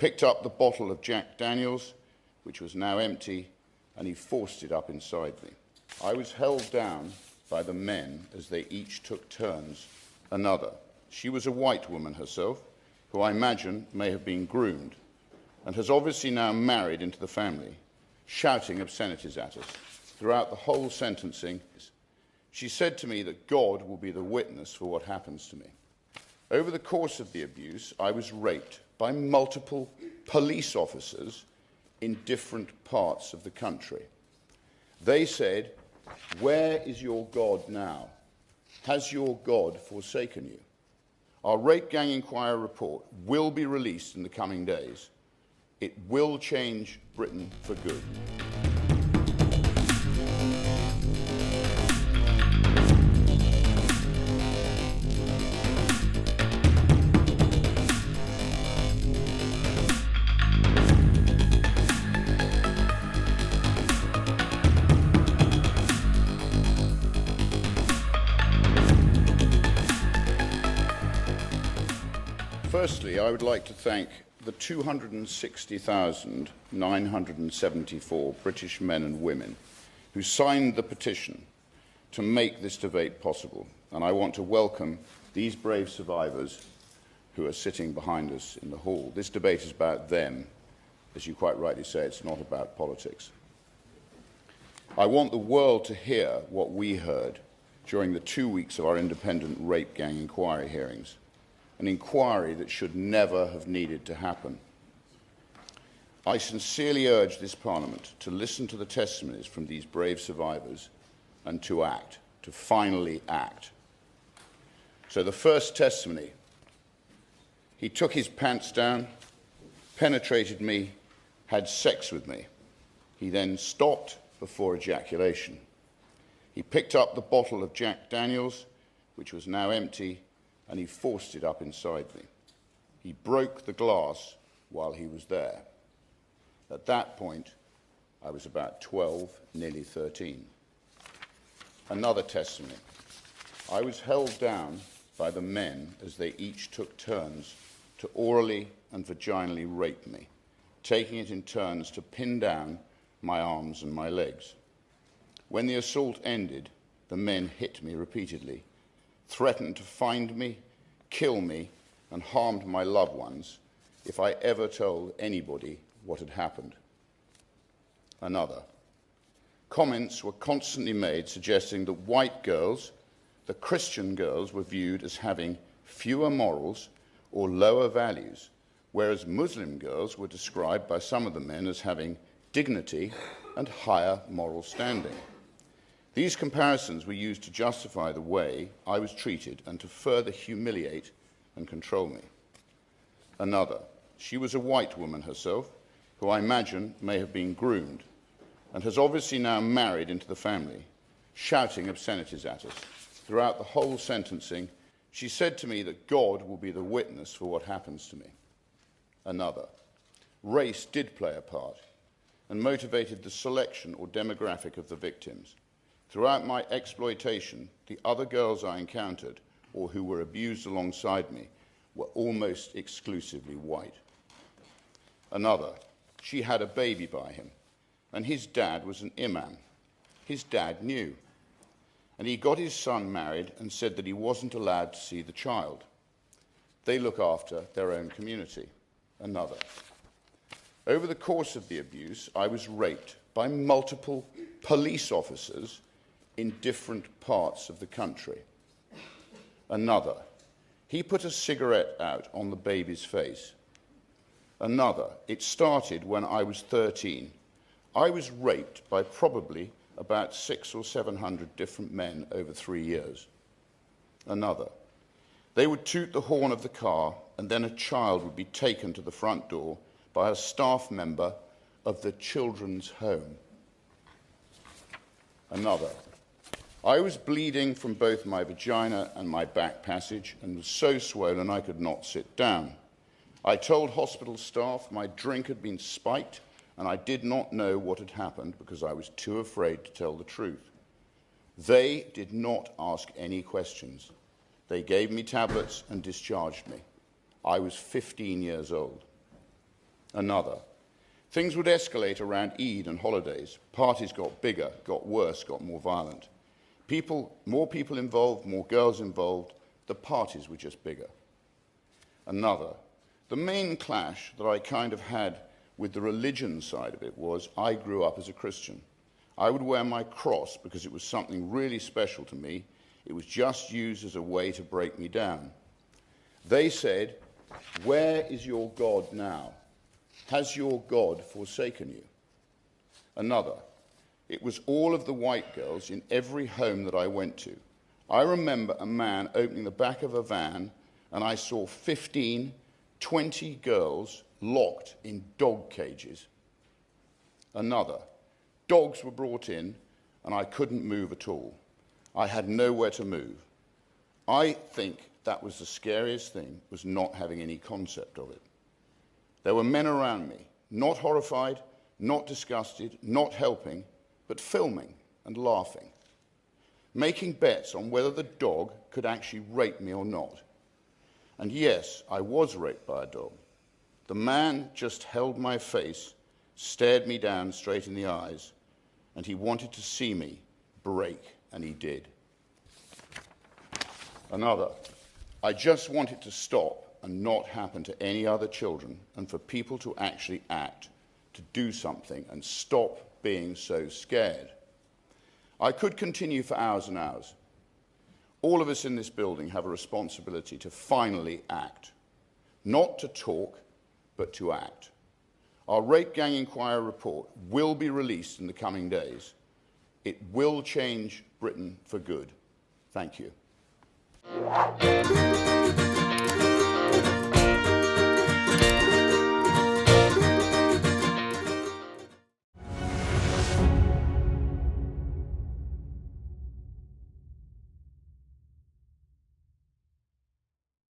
picked up the bottle of Jack Daniels, which was now empty, and he forced it up inside me. I was held down by the men as they each took turns. Another. She was a white woman herself, who I imagine may have been groomed, and has obviously now married into the family, shouting obscenities at us. Throughout the whole sentencing, she said to me that God will be the witness for what happens to me. Over the course of the abuse, I was raped by multiple police officers in different parts of the country. They said, "Where is your God now? Has your God forsaken you?" Our Rape Gang Inquiry report will be released in the coming days. It will change Britain for good. Firstly, I would like to thank the 260,974 British men and women who signed the petition to make this debate possible. And I want to welcome these brave survivors who are sitting behind us in the hall. This debate is about them. As you quite rightly say, it's not about politics. I want the world to hear what we heard during the 2 weeks of our independent Rape Gang Inquiry hearings. An inquiry that should never have needed to happen. I sincerely urge this Parliament to listen to the testimonies from these brave survivors and to act, to finally act. So the first testimony: he took his pants down, penetrated me, had sex with me. He then stopped before ejaculation. He picked up the bottle of Jack Daniels, which was now empty, and he forced it up inside me. He broke the glass while he was there. At that point, I was about 12, nearly 13. Another testimony. I was held down by the men as they each took turns to orally and vaginally rape me, taking it in turns to pin down my arms and my legs. When the assault ended, the men hit me repeatedly, threatened to find me, kill me, and harmed my loved ones if I ever told anybody what had happened. Another. Comments were constantly made suggesting that white girls, the Christian girls, were viewed as having fewer morals or lower values, whereas Muslim girls were described by some of the men as having dignity and higher moral standing. These comparisons were used to justify the way I was treated and to further humiliate and control me. Another. She was a white woman herself, who I imagine may have been groomed, and has obviously now married into the family, shouting obscenities at us. Throughout the whole sentencing, she said to me that God will be the witness for what happens to me. Another. Race did play a part and motivated the selection or demographic of the victims. Throughout my exploitation, the other girls I encountered, or who were abused alongside me, were almost exclusively white. Another. She had a baby by him, and his dad was an imam. His dad knew, and he got his son married and said that he wasn't allowed to see the child. They look after their own community. Another. Over the course of the abuse, I was raped by multiple police officers in different parts of the country. Another. He put a cigarette out on the baby's face. Another. It started when I was 13. I was raped by probably about 600 or 700 different men over 3 years. Another. They would toot the horn of the car, and then a child would be taken to the front door by a staff member of the children's home. Another. I was bleeding from both my vagina and my back passage and was so swollen I could not sit down. I told hospital staff my drink had been spiked and I did not know what had happened because I was too afraid to tell the truth. They did not ask any questions. They gave me tablets and discharged me. I was 15 years old. Another. Things would escalate around Eid and holidays. Parties got bigger, got worse, got more violent. More people involved, more girls involved. The parties were just bigger. Another. The main clash that I kind of had with the religion side of it was I grew up as a Christian. I would wear my cross because it was something really special to me. It was just used as a way to break me down. They said, "Where is your God now? Has your God forsaken you?" Another. It was all of the white girls in every home that I went to. I remember a man opening the back of a van and I saw 15, 20 girls locked in dog cages. Another. Dogs were brought in and I couldn't move at all. I had nowhere to move. I think that was the scariest thing, was not having any concept of it. There were men around me, not horrified, not disgusted, not helping, but filming and laughing, making bets on whether the dog could actually rape me or not. And yes, I was raped by a dog. The man just held my face, stared me down straight in the eyes, and he wanted to see me break, and he did. Another. I just want it to stop and not happen to any other children, and for people to actually act, to do something and stop being so scared. I could continue for hours and hours. All of us in this building have a responsibility to finally act. Not to talk, but to act. Our Rape Gang Inquiry report will be released in the coming days. It will change Britain for good. Thank you.